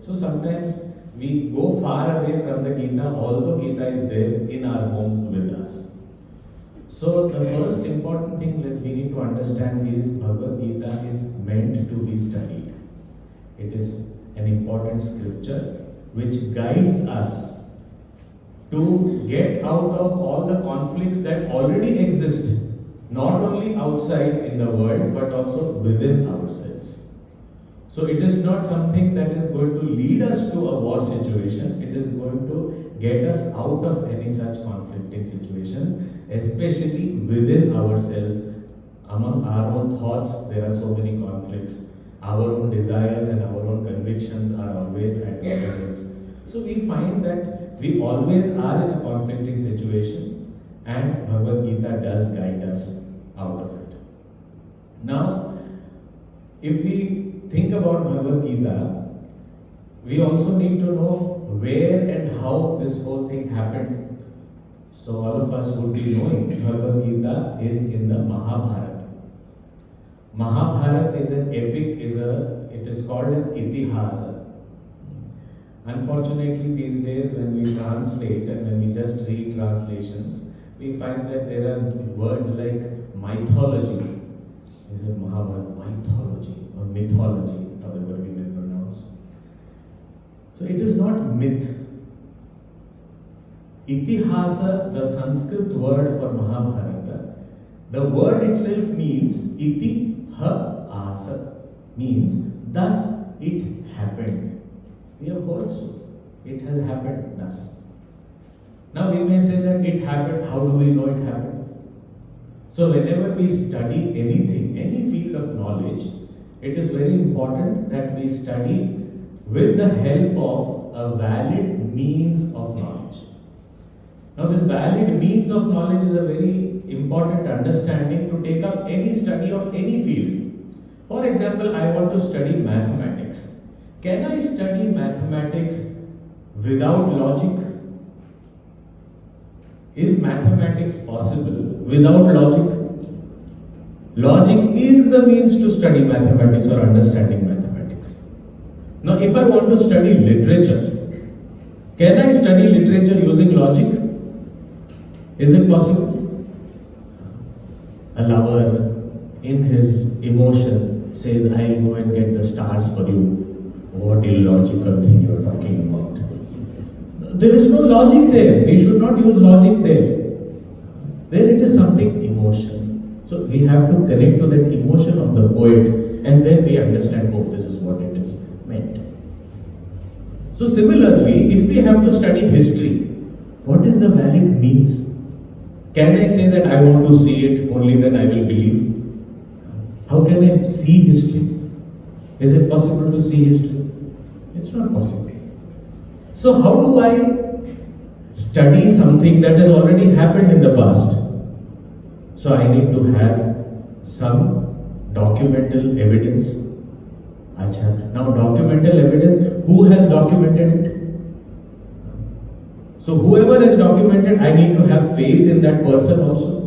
So sometimes we go far away from the Gita, although Gita is there in our homes with us. So the first important thing that we need to understand is Bhagavad Gita is meant to be studied. It is an important scripture which guides us to get out of all the conflicts that already exist, not only outside in the world but also within ourselves. So it is not something that is going to lead us to a war situation. It is going to get us out of any such conflicting situations, especially within ourselves. Among our own thoughts, there are so many conflicts. Our own desires and our own convictions are always at loggerheads. So we find that we always are in a conflicting situation, and Bhagavad Gita does guide us out of it. Now, if we think about Bhagavad Gita, we also need to know where and how this whole thing happened. So all of us would be knowing Bhagavad Gita is in the Mahabharata. Mahabharata is an epic, it is called as Itihasa. Unfortunately, these days when we translate and when we just read translations, we find that there are words like mythology. Is it Mahabharata? Mythology or mythology, however we may pronounce. So it is not myth. Itihasa, the Sanskrit word for Mahabharata, the word itself means Iti-ha-asa, means thus it happened. We have heard so. It has happened thus. Now we may say that it happened. How do we know it happened? So whenever we study anything, any field of knowledge, it is very important that we study with the help of a valid means of knowledge. Now this valid means of knowledge is a very important understanding to take up any study of any field. For example, I want to study mathematics. Can I study mathematics without logic? Is mathematics possible without logic? Logic is the means to study mathematics or understanding mathematics. Now, if I want to study literature, can I study literature using logic? Is it possible? A lover, in his emotion, says, I'll go and get the stars for you. What illogical thing you are talking about. There is no logic there. We should not use logic there. There it is something emotion. So we have to connect to that emotion of the poet, and then we understand, oh, this is what it is meant. So similarly, if we have to study history, what is the valid means? Can I say that I want to see it, only then I will believe? How can I see history? Is it possible to see history? It's not possible. So how do I study something that has already happened in the past? So I need to have some documental evidence. Achha. Now documental evidence, who has documented it? So whoever has documented, I need to have faith in that person also.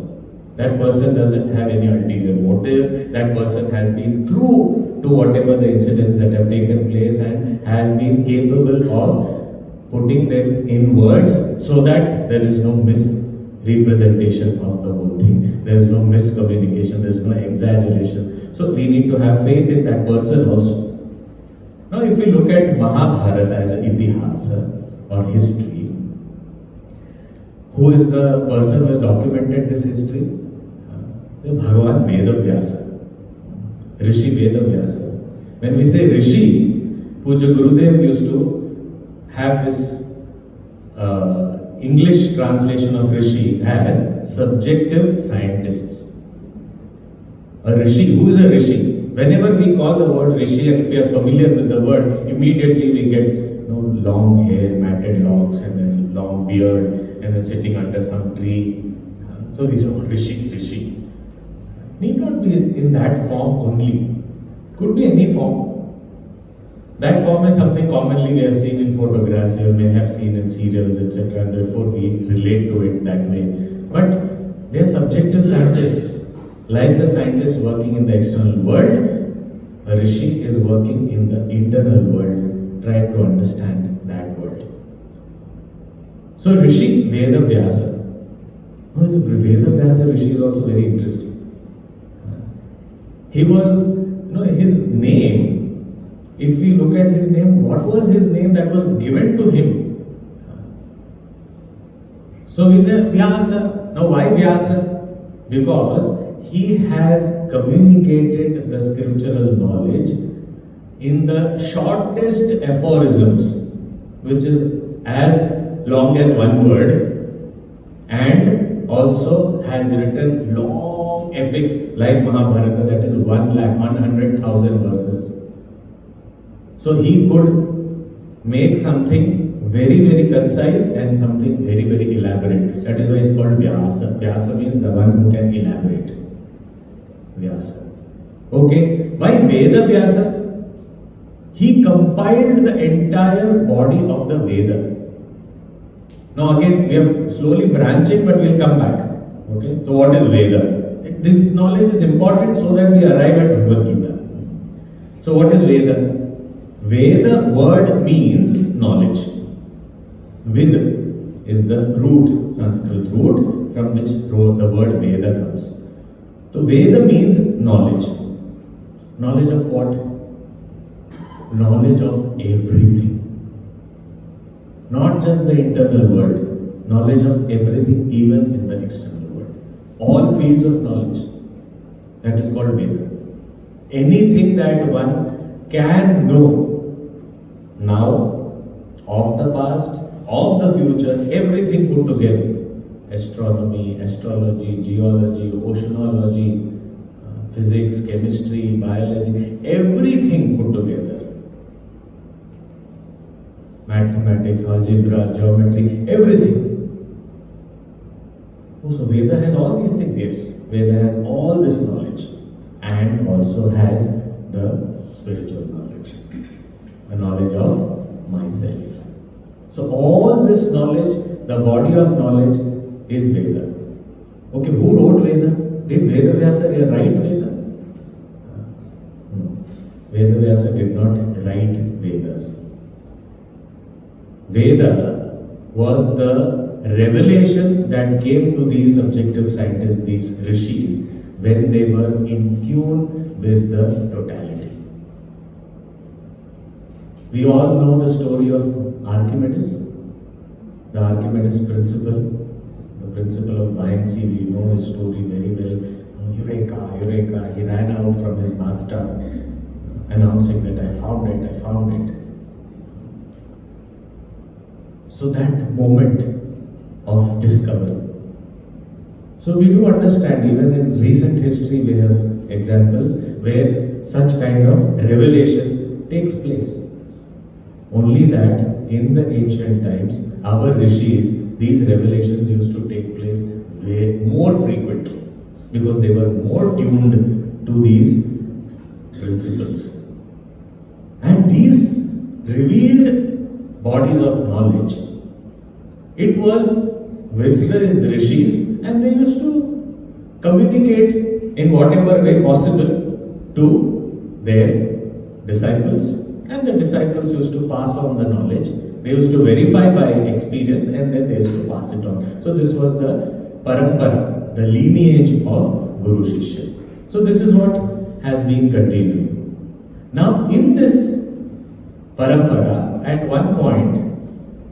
That person doesn't have any ulterior motives. That person has been true to whatever the incidents that have taken place and has been capable of putting them in words so that there is no misrepresentation of the whole thing. There is no miscommunication, there is no exaggeration. So we need to have faith in that person also. Now if we look at Mahabharata as an itihasa or history, who is the person who has documented this history? Bhagavan Vyasa, Rishi Vyasa. When we say Rishi, Puja Gurudev used to have this English translation of Rishi as subjective scientists. A Rishi, who is a Rishi? Whenever we call the word Rishi and if we are familiar with the word, immediately we get long hair, matted locks and then long beard and then sitting under some tree. So we say Rishi. Need not be in that form only. Could be any form. That form is something commonly we have seen in photographs, you may have seen in serials, etc. And therefore we relate to it that way. But they are subjective scientists. Like the scientist working in the external world, a Rishi is working in the internal world. trying to understand that word. So Rishi Vyasa. Vyasa Rishi is also very interesting. He was, his name, if we look at his name, what was his name that was given to him? So we say Vyasa. Now why Vyasa? Because he has communicated the scriptural knowledge in the shortest aphorisms, which is as long as one word, and also has written long epics like Mahabharata, that is 100,000 verses. So he could make something very, very concise and something very, very elaborate. That is why it's called Vyasa. Vyasa means the one who can elaborate. Vyasa. Okay, why Veda Vyasa? He compiled the entire body of the Veda. Now again, we are slowly branching, but we'll come back. Okay, so what is Veda? This knowledge is important so that we arrive at Bhagavad Geeta. So what is Veda? Veda word means knowledge. Vid is the root, Sanskrit root, from which the word Veda comes. So Veda means knowledge. Knowledge of what? Knowledge of everything. Not just the internal world, knowledge of everything, even in the external world. All fields of knowledge. That is called Veda. Anything that one can know now, of the past, of the future, everything put together. Astronomy, astrology, geology, oceanology, physics, chemistry, biology, everything put together. Mathematics, algebra, geometry, everything. So Veda has all these things. Yes, Veda has all this knowledge and also has the spiritual knowledge, the knowledge of myself. So all this knowledge, the body of knowledge is Veda. Okay, who wrote Veda? Did Veda Vyasa write Veda? No. Veda Vyasa did not write Vedas. Veda was the revelation that came to these subjective scientists, these rishis, when they were in tune with the totality. We all know the story of Archimedes, the Archimedes principle, the principle of buoyancy. We know his story very well. Eureka, Eureka, he ran out from his bathtub announcing that I found it, I found it. So that moment of discovery. So we do understand, even in recent history we have examples where such kind of revelation takes place. Only that in the ancient times, our rishis, these revelations used to take place way more frequently because they were more tuned to these principles. And these revealed bodies of knowledge, it was with the rishis, and they used to communicate in whatever way possible to their disciples, and the disciples used to pass on the knowledge. They used to verify by experience, and then they used to pass it on. So this was the parampara, the lineage of Guru Shishya. So this is what has been continuing. Now in this parampara, at one point,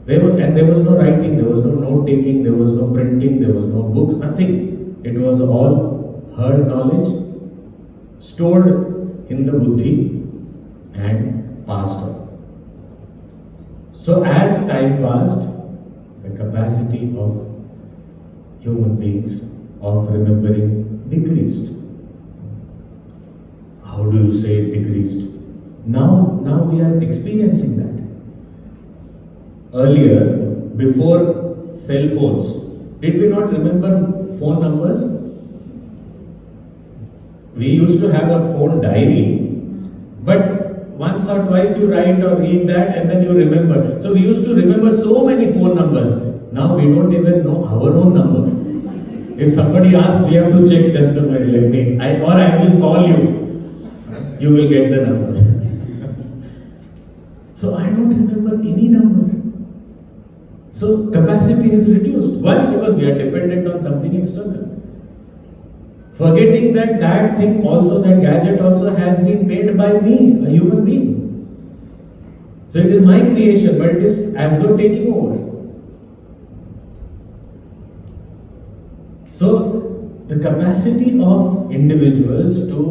there was no writing, there was no note taking, there was no printing, there was no books, nothing. It was all heard knowledge, stored in the buddhi and passed on. So as time passed, the capacity of human beings of remembering decreased. How do you say it decreased? Now we are experiencing that. Earlier, before cell phones, did we not remember phone numbers? We used to have a phone diary, but once or twice you write or read that and then you remember. So we used to remember so many phone numbers. Now we don't even know our own number. If somebody asks, we have to check just a minute, I will call you. You will get the number. So I don't remember any number. So capacity is reduced. Why? Because we are dependent on something external. Forgetting that that thing also, that gadget also has been made by me, a human being. So it is my creation, but it is as though taking over. So the capacity of individuals to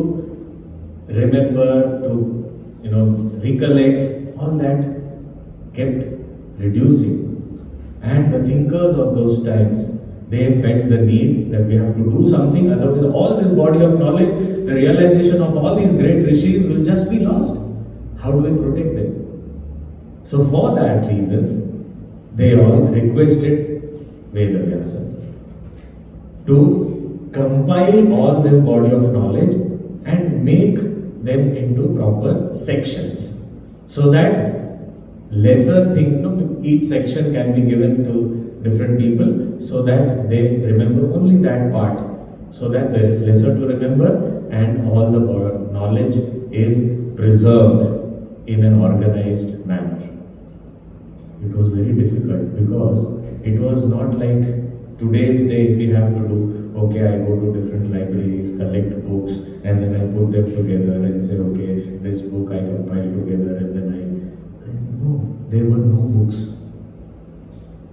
remember, to recollect, all that kept reducing. And the thinkers of those times, they felt the need that we have to do something, otherwise all this body of knowledge, the realization of all these great rishis will just be lost. How do we protect them? So for that reason, they all requested Veda Vyasa to compile all this body of knowledge and make them into proper sections, so that lesser things, each section can be given to different people, so that they remember only that part, so that there is lesser to remember and all the knowledge is preserved in an organized manner. It was very difficult because it was not like today's day. If we have to do, okay, I go to different libraries, collect books, and then I put them together and say, okay, this book I compile together, and then no, there were no books.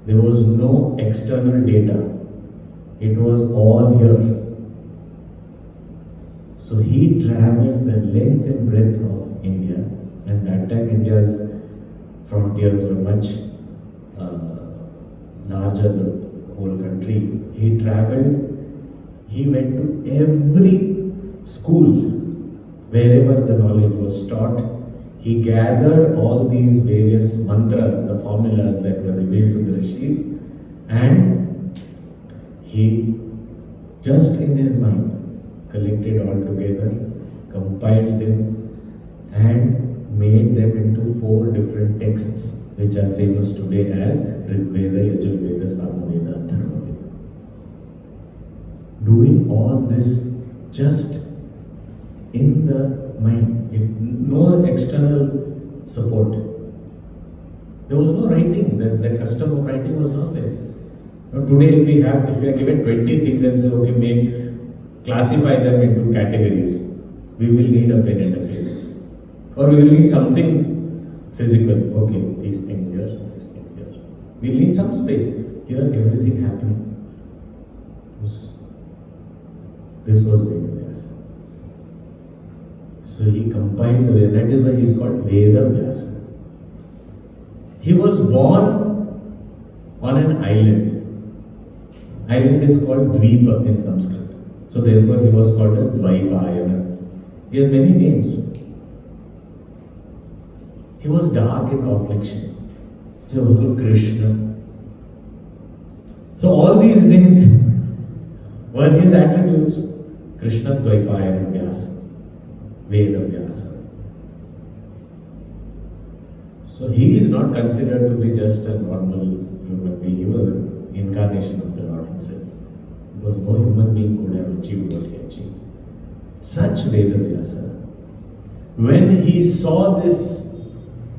There was no external data. It was all here. So he traveled the length and breadth of India, and that time India's frontiers were much larger than the whole country. He traveled, he went to every school, wherever the knowledge was taught. He gathered all these various mantras, the formulas that were revealed to the rishis, and he just in his mind collected all together, compiled them, and made them into 4 different texts, which are famous today as Rig Veda, Yajur Veda, Samaveda, Atharva Veda. Doing all this just in the mind, no external support. There was no writing. The custom of writing was not there. Now today, if we are given 20 things and say, okay, classify them into categories, we will need a pen and a paper, or we will need something physical. Okay, these things here, these things here. We need some space. Here, everything happening. This was Veda Vyasa. So he compiled the Veda. That is why he is called Veda Vyasa. He was born on an island. Island is called Dvipa in Sanskrit. So therefore he was called as Dvaipayana. He has many names. He was dark in complexion. So he was called Krishna. So all these names were his attributes. Krishna, Dvaipayana, Vyasa. Veda Vyasa. So he is not considered to be just a normal human being. He was an incarnation of the Lord himself. Because no human being could have achieved what he achieved. Such Veda Vyasa. When he saw this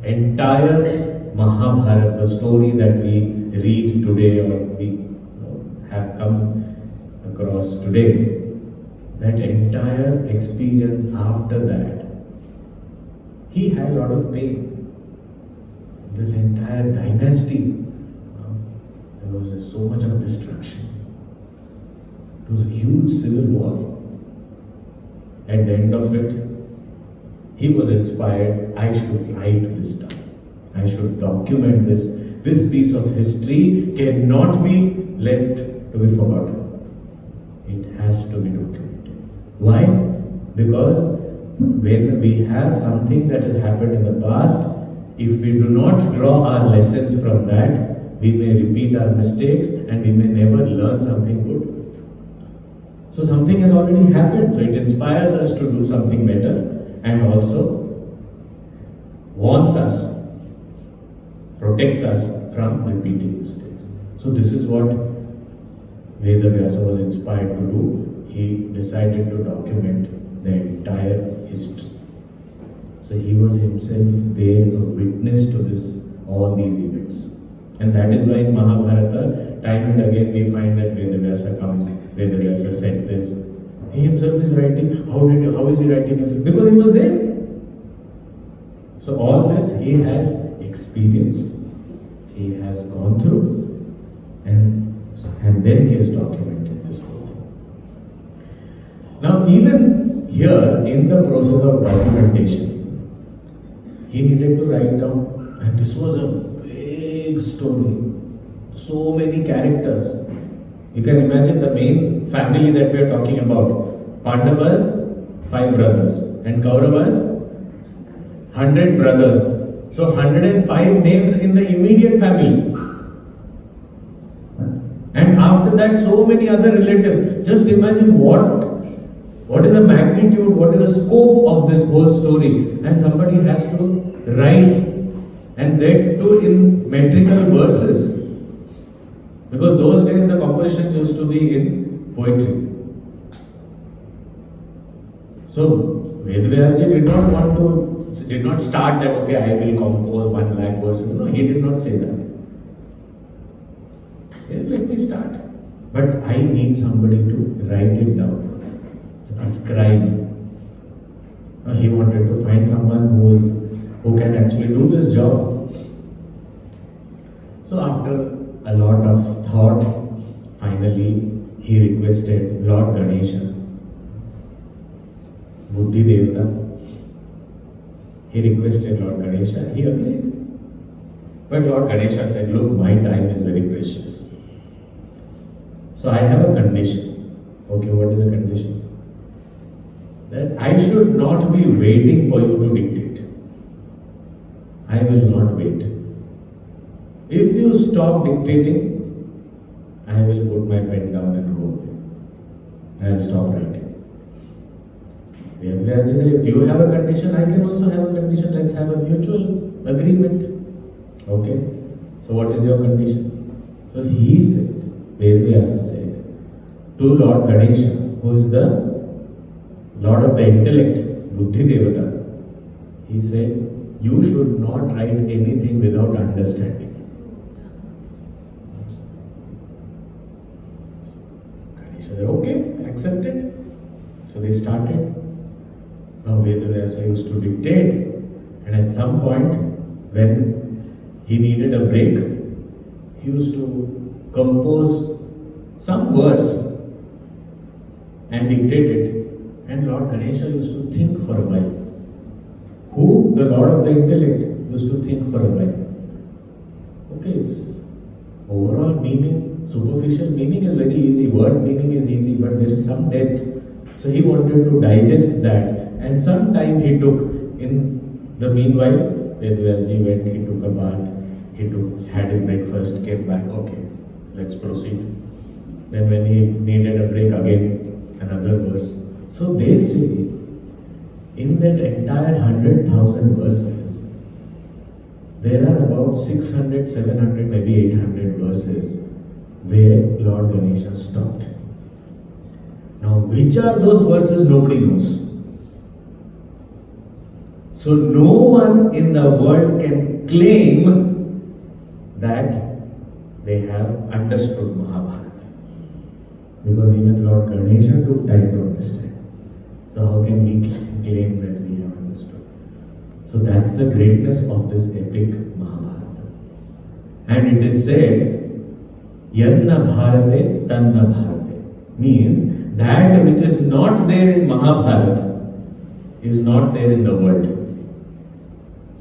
entire Mahabharata, the story that we read today or we have come across today, that entire experience after that, he had a lot of pain. This entire dynasty, there was so much of destruction. It was a huge civil war. At the end of it, he was inspired, I should write this down. I should document this. This piece of history cannot be left to be forgotten. It has to be documented. Why? Because when we have something that has happened in the past, if we do not draw our lessons from that, we may repeat our mistakes and we may never learn something good. So something has already happened, so it inspires us to do something better and also warns us, protects us from repeating mistakes. So this is what Veda Vyasa was inspired to do. He decided to document the entire history. So he was himself there, a witness to all these events. And that is why in Mahabharata, time and again we find that Vyasa comes, Vyasa said this. He himself is writing. How is he writing himself? Because he was there. So all this he has experienced, he has gone through, and then he has documented this whole thing. Now even here in the process of documentation, he needed to write down, and this was a big story, so many characters. You can imagine the main family that we are talking about. Pandavas, 5 brothers, and Kauravas, 100 brothers. So 105 names in the immediate family. And after that, so many other relatives. Just imagine what is the magnitude, what is the scope of this whole story. And somebody has to write, and that too in metrical verses. Because those days the composition used to be in poetry. So Vyasa did not start that, okay, I will compose 1 lakh verses. No, he did not say that. Let me start. But I need somebody to write it down. A scribe. He wanted to find someone who can actually do this job. So after a lot of thought, finally he requested Lord Ganesha, Buddhi Devata. He requested Lord Ganesha, he agreed. But Lord Ganesha said, look, my time is very precious. So I have a condition. Okay, what is the condition? That I should not be waiting for you to dictate. I will not wait. If you stop dictating, I will put my pen down and go away. I will stop writing. Vyasa said, if you have a condition, I can also have a condition. Let's have a mutual agreement. Okay? So what is your condition? So he said, Vyasa said, to Lord Ganesha, who is the Lord of the intellect, Buddhi Devata, he said, you should not write anything without understanding. Ganesha said, okay, accepted. So they started. Now Vyasa used to dictate, and at some point when he needed a break, he used to compose some words and dictate it. And Lord Ganesha used to think for a while. Who? The Lord of the intellect used to think for a while. Okay, it's overall meaning, superficial meaning is very easy, word meaning is easy, but there is some depth. So he wanted to digest that, and some time he took. In the meanwhile, Vyasa went, he took a bath, had his breakfast, came back, okay, let's proceed. Then when he needed a break again, another verse. So they say, in that entire 100,000 verses, there are about 600, 700, maybe 800 verses where Lord Ganesha stopped. Now, which are those verses, nobody knows. So no one in the world can claim that they have understood Mahabharata. Because even Lord Ganesha took time to understand. So how can we claim that we have understood? So that's the greatness of this epic Mahabharata. And it is said, Yanna Bharate Tanna Bharate. Means that which is not there in Mahabharata is not there in the world.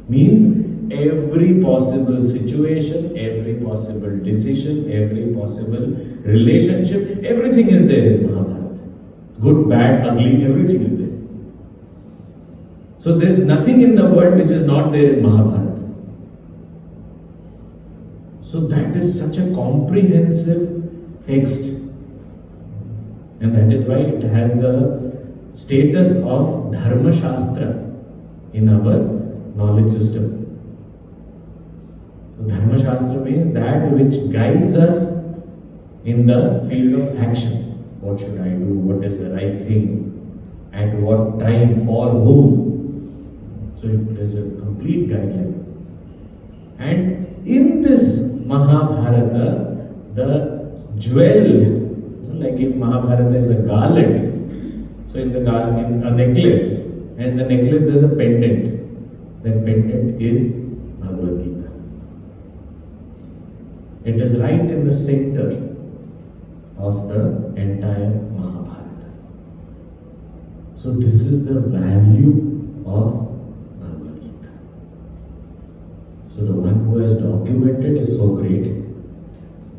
Means every possible situation, every possible decision, every possible relationship, everything is there in Mahabharata. Good, bad, ugly, everything is there. So there is nothing in the world which is not there in Mahabharata. So that is such a comprehensive text. And that is why it has the status of Dharma Shastra in our knowledge system. So Dharma Shastra means that which guides us in the field of action. What should I do? What is the right thing? At what time? For whom? So So it is a complete guideline. And in this Mahabharata, the jewel, like if Mahabharata is a garland, so in the garland, a necklace, and the necklace there's a pendant. That pendant is Bhagavad Gita. It is right in the center of the entire Mahabharata. So this is the value of Bhagavad Gita. So the one who has documented is so great.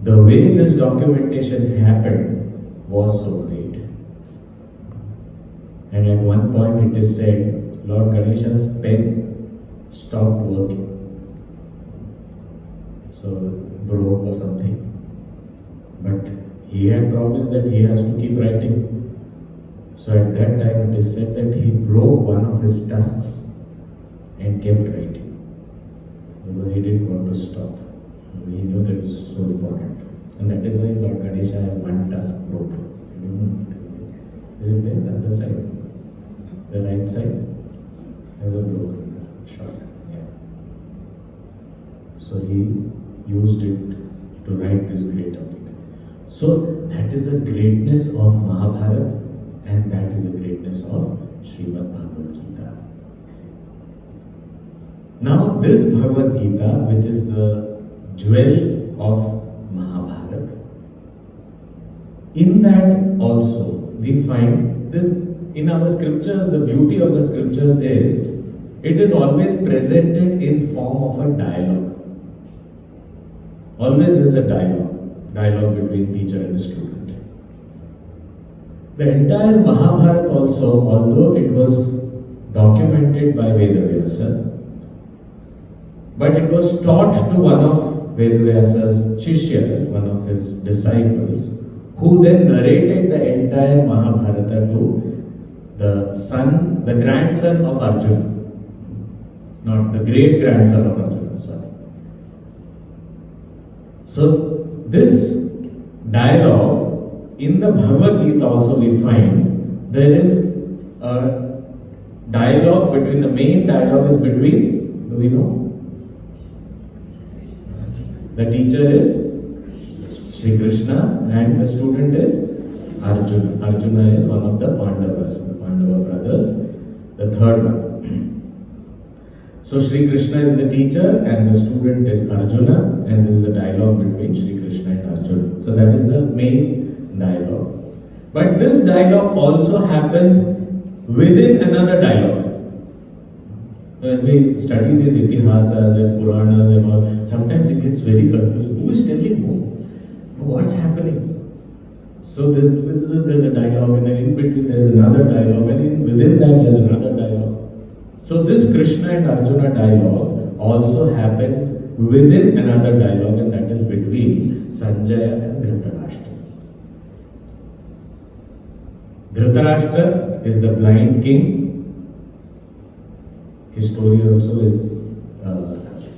The way this documentation happened was so great. And at one point it is said, Lord Ganesha's pen stopped working. So broke or something. But he had promised that he has to keep writing. So at that time it is said that he broke one of his tusks and kept writing. Because he didn't want to stop. He knew that it was so important. And that is why Lord Ganesha has one tusk broken. Is it there? The other side? The right side has a broken tusk. Short. Yeah. So he used it to write this great topic. So that is the greatness of Mahabharata, and that is the greatness of Srimad Bhagavad Gita. Now this Bhagavad Gita, which is the jewel of Mahabharata, in that also we find this in our scriptures. The beauty of the scriptures is it is always presented in form of a dialogue. Always there is a dialogue between teacher and student. The entire Mahabharata also, although it was documented by Vyasa, but it was taught to one of Vyasa's Shishyas, one of his disciples, who then narrated the entire Mahabharata to the grandson of Arjuna. It's not the great grandson of Arjuna, sorry. So this dialogue in the Bhagavad Gita also we find there is a dialogue between, the main dialogue is between, do we know? The teacher is Shri Krishna and the student is Arjuna. Arjuna is one of the Pandavas, the Pandava brothers, the third one. So Shri Krishna is the teacher and the student is Arjuna, and this is the dialogue between Shri Krishna and Arjuna. So that is the main dialogue. But this dialogue also happens within another dialogue. When we study these itihasas and Puranas and all, sometimes it gets very confusing. Who is telling who? What's happening? So there's a dialogue, and then in between there's another dialogue, and within that there's another dialogue. So this Krishna and Arjuna dialogue also happens within another dialogue, and that is between Sanjaya and Dhritarashtra. Dhritarashtra is the blind king. His story also is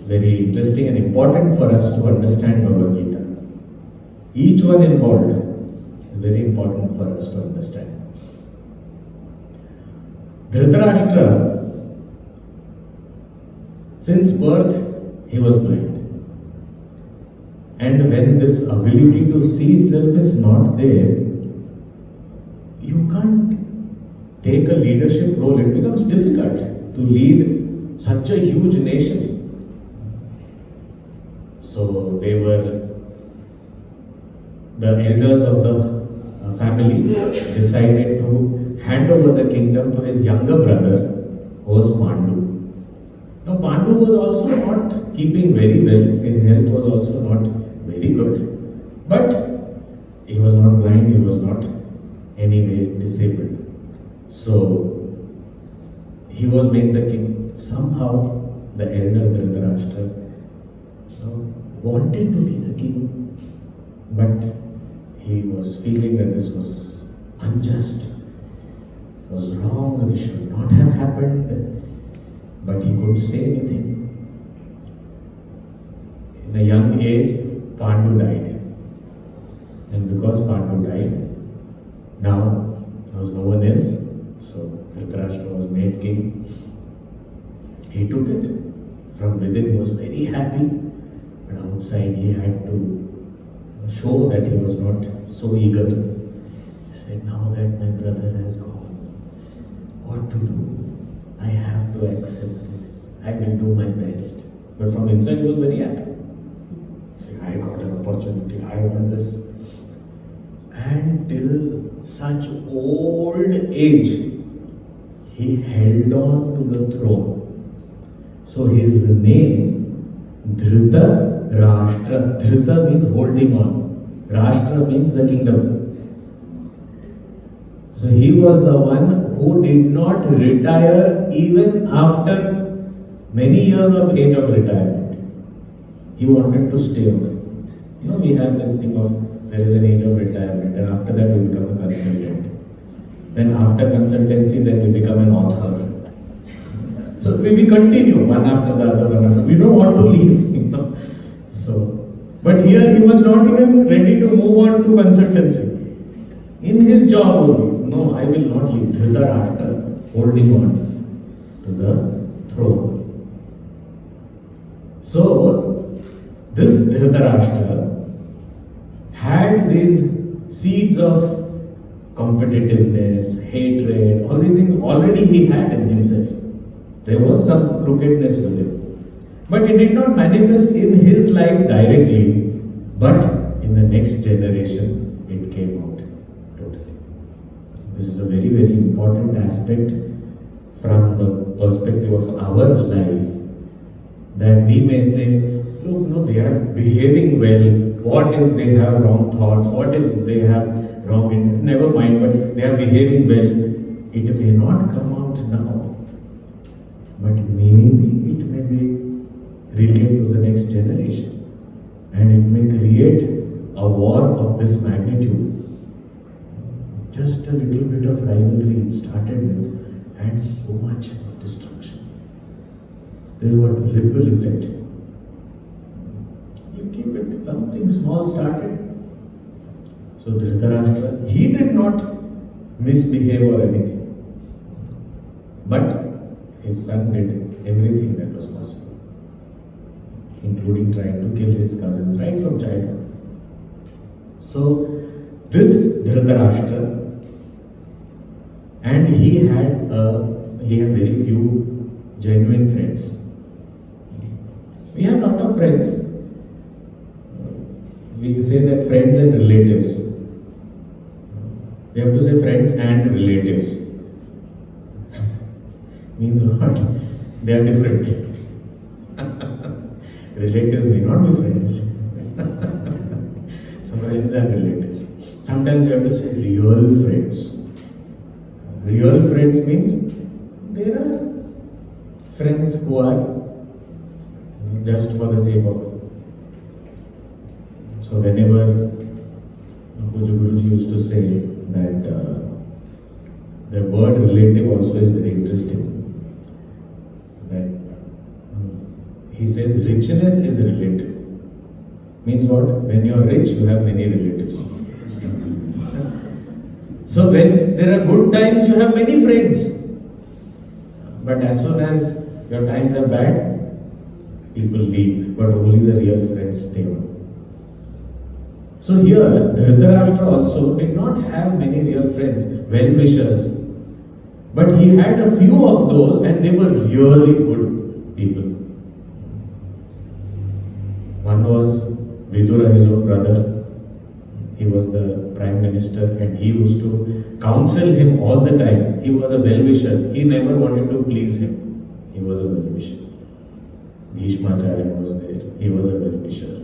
very interesting and important for us to understand Bhagavad Gita. Each one involved is very important for us to understand. Dhritarashtra, since birth, he was blind. And when this ability to see itself is not there, you can't take a leadership role. It becomes difficult to lead such a huge nation. So they were, the elders of the family decided to hand over the kingdom to his younger brother, who was Pandu. Now Pandu was also not keeping very well, his health was also not very good. But he was not blind, he was not anyway disabled. So he was made the king. Somehow the elder Dhritarashtra wanted to be the king, but he was feeling that this was unjust, it was wrong, this should not have happened. But he couldn't say anything. In a young age, Pandu died. And because Pandu died, now there was no one else. So Dhritarashtra was made king. he took it. From within he was very happy, but outside he had to show that he was not so eager. He said, now that my brother has gone, what to do? I have to accept this. I will do my best. But from inside he was very happy. I got an opportunity, I want this. And till such old age, he held on to the throne. So his name, Dhritarashtra. Dhrita means holding on. Rashtra means the kingdom. So he was the one who did not retire even after many years of age of retirement. He wanted to stay on. You know, we have this thing of there is an age of retirement, and after that we become a consultant. Then after consultancy, then we become an author. So we continue one after the other, one after. We don't want to leave. You know? So, but here he was not even ready to move on to consultancy. In his job only. No, I will not leave. Dhritarashtra holding on to the throne. So, this Dhritarashtra had these seeds of competitiveness, hatred, all these things already he had in himself. There was some crookedness to him. But it did not manifest in his life directly, but in the next generation it came out totally. This is a very, very important aspect from the perspective of our life, that we may say, look, no, they are behaving well. What if they have wrong thoughts? What if they have wrong intent? Never mind, but they are behaving well. It may not come out now, but maybe it may be relayed to the next generation, and it may create a war of this magnitude. Just a little bit of rivalry it started with, and so much of destruction. There was a ripple effect. You keep it, something small started. So Dhritarashtra, he did not misbehave or anything, but his son did everything that was possible, including trying to kill his cousins right from childhood. So this Dhritarashtra, and he had very few genuine friends. We have a lot of friends. We say that friends and relatives. We have to say friends and relatives. Means what? They are different. Relatives may not be friends. So friends and relatives. Sometimes we have to say real friends. Real friends means there are friends who are just for the sake of. So whenever Guruji used to say that the word relative also is very interesting. That he says richness is relative. Means what? When you are rich, you have many relatives. So when there are good times, you have many friends. But as soon as your times are bad, people leave. But only the real friends stay on. So here, Dhritarashtra also did not have many real friends, well-wishers. But he had a few of those, and they were really good people. One was Vidura, his own brother. He was the prime minister, and he used to counsel him all the time. He was a well-wisher. He never wanted to please him. He was a well-wisher. Bhishmacharya was there. He was a well-wisher.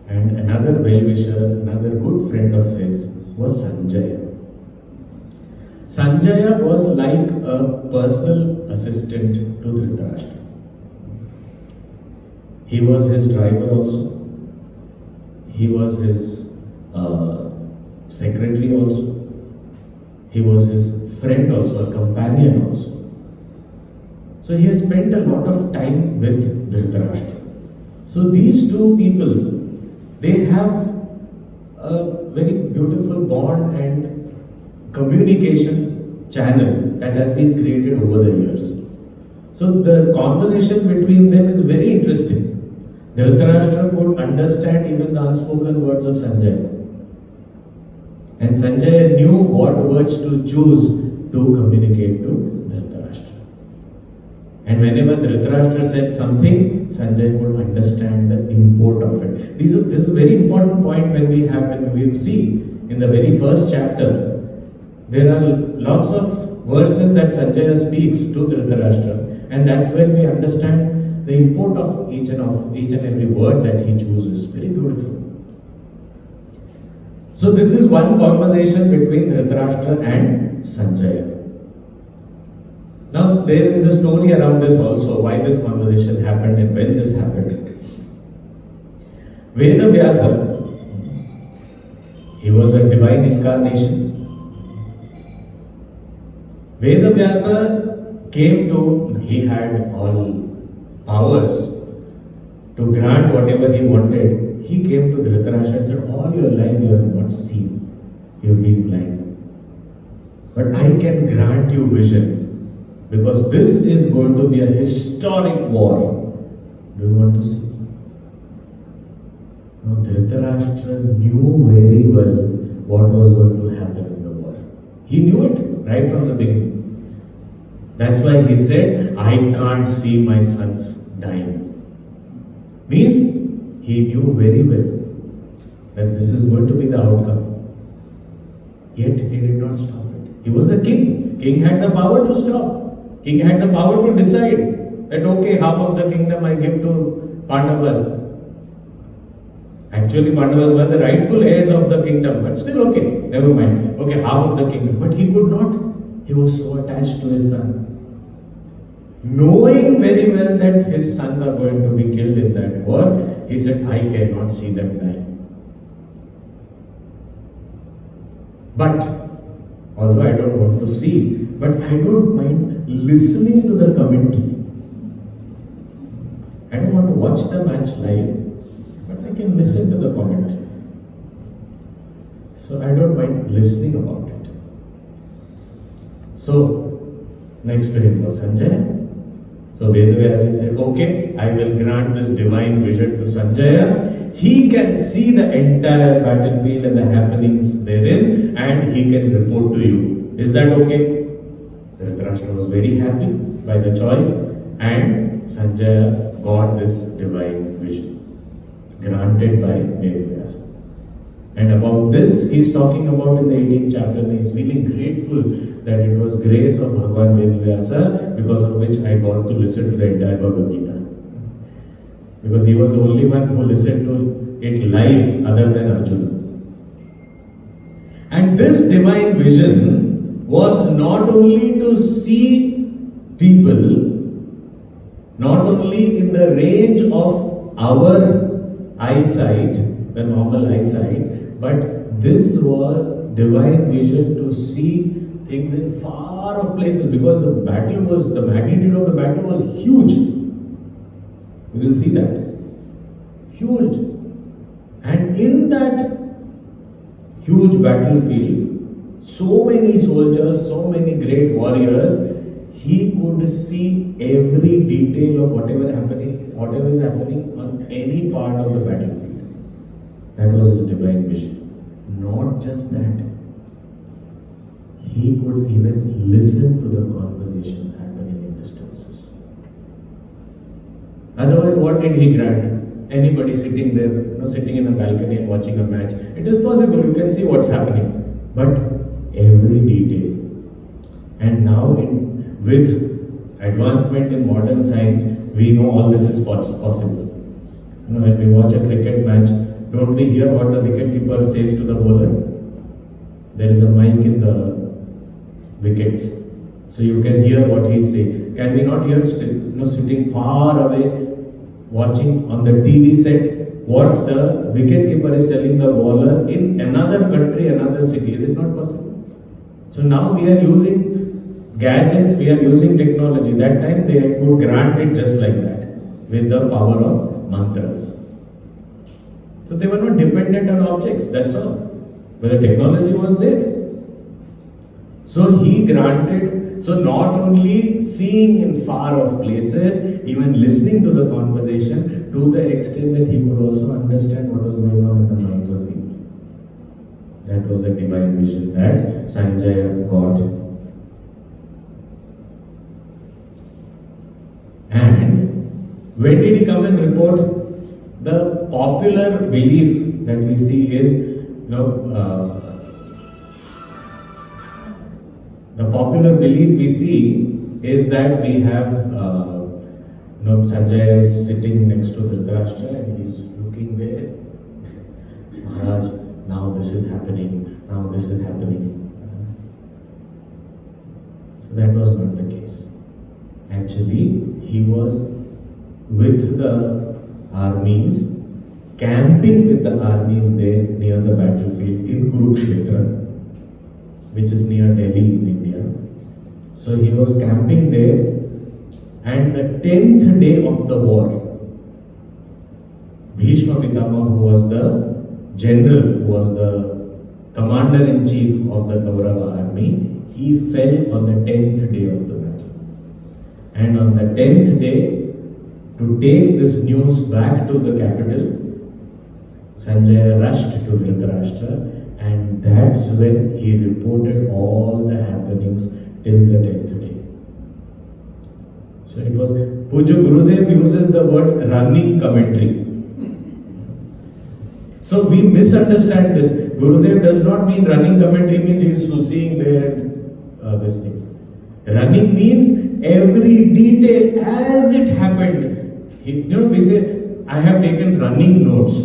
And another well-wisher, another good friend of his was Sanjaya. Sanjaya was like a personal assistant to Dhritarashtra. He was his driver also. He was his secretary also. He was his friend also, a companion also. So he has spent a lot of time with Dhritarashtra. So these two people, they have a very beautiful bond and communication channel that has been created over the years. So So the conversation between them is very interesting. Dhritarashtra could understand even the unspoken words of Sanjaya. And Sanjaya knew what words to choose to communicate to Dhritarashtra. And whenever Dhritarashtra said something, Sanjaya could understand the import of it. This is a very important point when we see in the very first chapter. There are lots of verses that Sanjaya speaks to Dhritarashtra, and that's when we understand the import of each and every word that he chooses. Very beautiful. So this is one conversation between Dhritarashtra and Sanjaya. Now there is a story around this also, why this conversation happened and when this happened. Vyasa, he was a divine incarnation. Vyasa he had all powers to grant whatever he wanted. He came to Dhritarashtra and said, all your life you have not seen, you have been blind. But I can grant you vision, because this is going to be a historic war. Do you want to see? Now Dhritarashtra knew very well what was going to happen in the war. He knew it right from the beginning. That's why he said, I can't see my sons dying. Means he knew very well that this is going to be the outcome. Yet he did not stop it. He was the king. King had the power to stop. King had the power to decide that okay, half of the kingdom I give to Pandavas. Actually, Pandavas were the rightful heirs of the kingdom, but still okay, never mind. Okay, half of the kingdom. But he could not. He was so attached to his son. Knowing very well that his sons are going to be killed in that war, he said, I cannot see them die. But, although I don't want to see, but I don't mind listening to the commentary. I don't want to watch the match live, but I can listen to the commentary. So I don't mind listening about it. So, next to him was Sanjaya. So Vyasa said, okay, I will grant this divine vision to Sanjaya. He can see the entire battlefield and the happenings therein, and he can report to you. Is that okay? Dhritarashtra was very happy by the choice, and Sanjaya got this divine vision granted by Vyasa. And about this, he is talking about in the 18th chapter, and he is feeling grateful that it was grace of Bhagavan Vyasa because of which I got to listen to the entire Bhagavad Gita. Because he was the only one who listened to it live other than Arjuna. And this divine vision was not only to see people, not only in the range of our eyesight, the normal eyesight, but this was divine vision to see things in far off places, because the magnitude of the battle was huge. We will see that. Huge. And in that huge battlefield, so many soldiers, so many great warriors, he could see every detail of whatever is happening on any part of the battlefield. That was his divine vision. Not just that, he could even listen to the conversations happening in distances. Otherwise, what did he grant? Anybody sitting there, sitting in a balcony and watching a match, it is possible, you can see what's happening. But every detail. And now with advancement in modern science, we know all this is possible. When we watch a cricket match, don't we hear what the wicketkeeper says to the bowler? There is a mic in the wickets, so you can hear what he says. Can we not hear sitting far away, watching on the TV set, what the wicketkeeper is telling the bowler in another country, another city? Is it not possible? So now we are using gadgets, we are using technology. That time they could grant it just like that, with the power of mantras. So they were not dependent on objects, that's all. But the technology was there. So he granted, so not only seeing in far off places, even listening to the conversation to the extent that he could also understand what was going on in the minds of people. That was the divine vision that Sanjaya got. And when did he come and report? The popular belief that we see is, the popular belief we see is that we have, Sanjaya is sitting next to Dhritarashtra and he is looking there. Maharaj, now this is happening, now this is happening. So that was not the case. Actually, he was with the armies, camping with the armies there near the battlefield in Kurukshetra, which is near Delhi in India. So he was camping there, and the 10th day of the war, Bhishma Pitama, who was the general, who was the commander-in-chief of the Kaurava army, he fell on the 10th day of the battle. And on the 10th day, to take this news back to the capital, Sanjaya rushed to Dhritarashtra, and that's when he reported all the happenings till the 10th day. So it was, Puja Gurudev uses the word running commentary. So we misunderstand this. Gurudev does not mean running commentary means he is seeing there and this thing. Running means every detail as it happened. We say, I have taken running notes.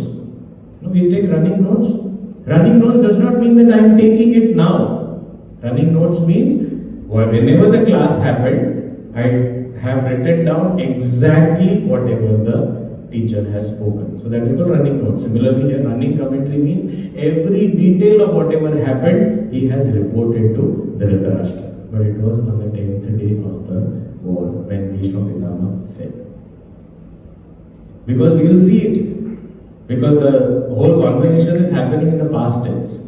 We take running notes. Running notes does not mean that I am taking it now. Running notes means whenever the class happened, I have written down exactly whatever the teacher has spoken. So that is called running notes. Similarly here, running commentary means every detail of whatever happened, he has reported to Dhritarashtra. But it was on the 10th day of the war when Bhishma Pitama fell. Because we will see it. Because the whole conversation is happening in the past tense.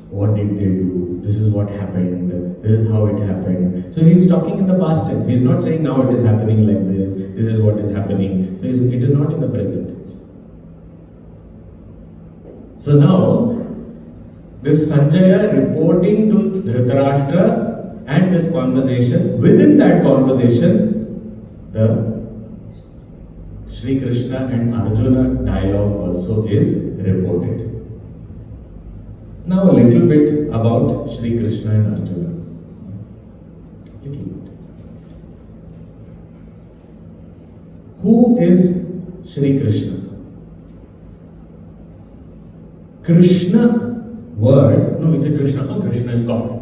What did they do? This is what happened. This is how it happened. So he is talking in the past tense. He is not saying now it is happening like this. This is what is happening. So it is not in the present tense. So now, this Sanjaya reporting to Dhritarashtra and this conversation, within that conversation, the Sri Krishna and Arjuna dialogue also is reported. Now a little bit about Sri Krishna and Arjuna. Little bit. Who is Sri Krishna? Krishna word, no, we say Krishna. Oh, Krishna is God.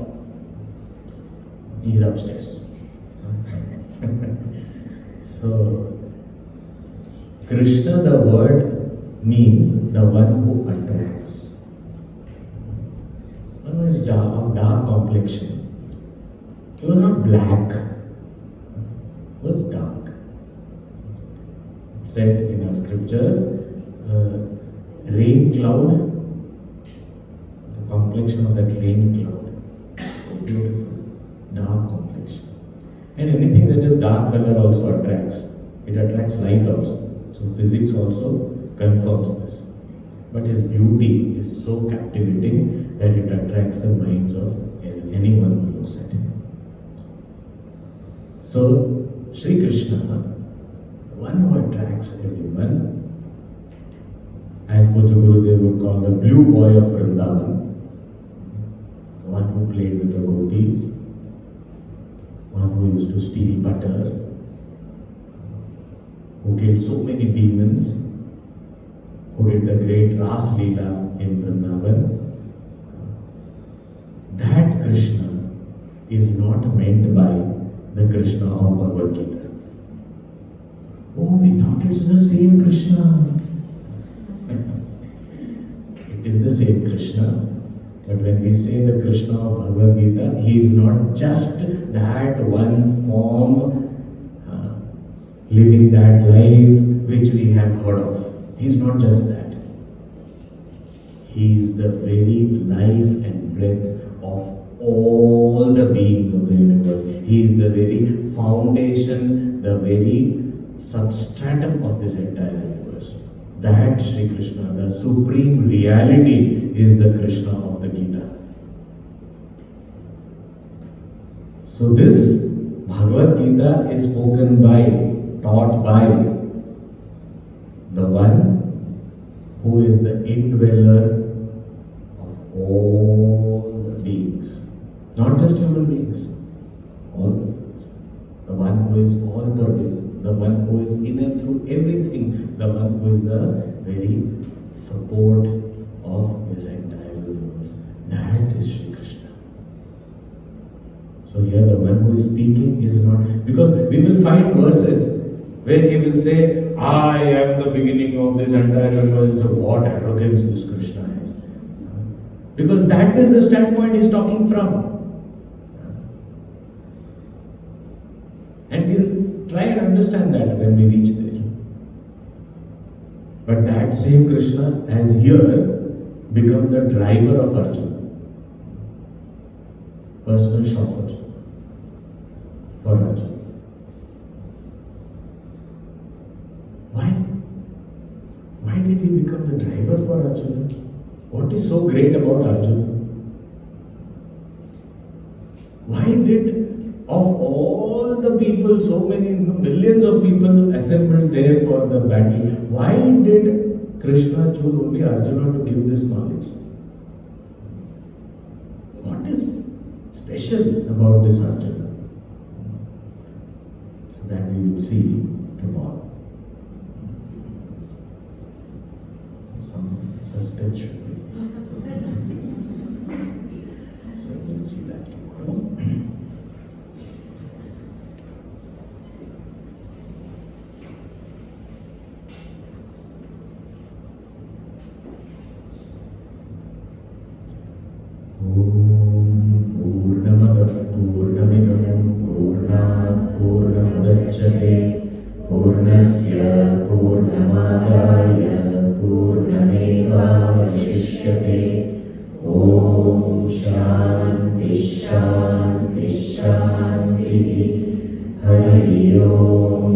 He's upstairs. So, Krishna, the word means the one who attracts. One was of dark complexion. He was not black. He was dark. It said in our scriptures, rain cloud, the complexion of that rain cloud. Beautiful, dark complexion. And anything that is dark color also attracts. It attracts light also. So physics also confirms this. But his beauty is so captivating that it attracts the minds of anyone who looks at him. So, Sri Krishna, one who attracts everyone, as Puja Gurudev would call the blue boy of Vrindavan, one who played with the gopis, one who used to steal butter, who killed so many demons, who did the great Ras Leela in Vrindavan. That Krishna is not meant by the Krishna of Bhagavad Geeta. Oh, we thought it is the same Krishna. It is the same Krishna. But when we say the Krishna of Bhagavad Gita, he is not just that one form living that life which we have heard of. He is not just that. He is the very life and breath of all Krishna. That Sri Krishna, the supreme reality, is the Krishna of the Gita. So this Bhagavad Gita is spoken by, taught by the one who is the indweller of all the beings. Not just human beings, all the beings. The one who is all pervasive, the one who is in and through everything, the one who is the very support of this entire universe. That is Sri Krishna. So here the one who is speaking is not, because we will find verses where he will say, I am the beginning of this entire universe. So what arrogance this Krishna has. Because that is the standpoint he is talking from. And we'll try and understand that when we reach there. But that same Krishna has here become the driver of Arjuna. Personal chauffeur for Arjuna. Why? Why did he become the driver for Arjuna? What is so great about Arjuna? Why did, of all the people, so many millions of people assembled there for the battle, why did Krishna choose only Arjuna to give this knowledge? What is special about this Arjuna? So that we will see tomorrow. Some suspense should be. So we'll see that tomorrow.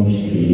Shri